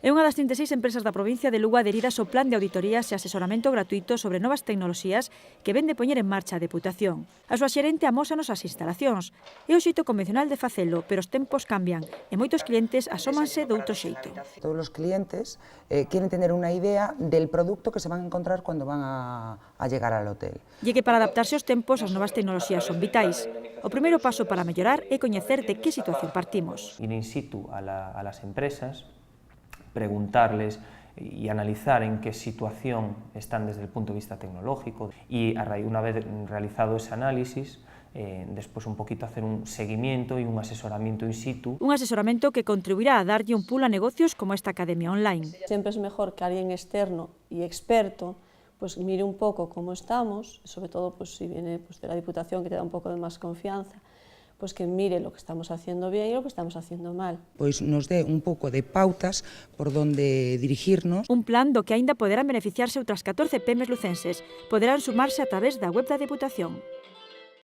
É unha das 36 empresas da provincia de Lugo adheridas ao plan de auditorías e asesoramento gratuito sobre novas tecnoloxías que ven de poñer en marcha a Deputación. A súa xerente amósanos as instalacións. É o xeito convencional de facelo, pero os tempos cambian e moitos clientes asómanse doutro xeito. Todos los clientes quieren tener una idea del producto que se van a encontrar cuando van a llegar al hotel. E que para adaptarse aos tempos as novas tecnoloxías son vitais. O primeiro paso para mellorar é coñecer de que situación partimos. Ir in situ a las empresas, preguntarles y analizar en qué situación están desde el punto de vista tecnológico y una vez realizado ese análisis, después un poquito hacer un seguimiento y un asesoramiento in situ. Un asesoramento que contribuirá a darlle un pulo a negocios como esta academia online. Siempre es mejor que alguien externo y experto pues mire un poco cómo estamos, sobre todo pues, si viene pues, de la Diputación, que te da un poco de más confianza, pues que mire lo que estamos haciendo bien y lo que estamos haciendo mal. Pois nos dé un pouco de pautas por donde dirigirnos. Un plan do que aínda poderán beneficiarse outras 14 PEMES lucenses. Poderán sumarse a través da web da Deputación.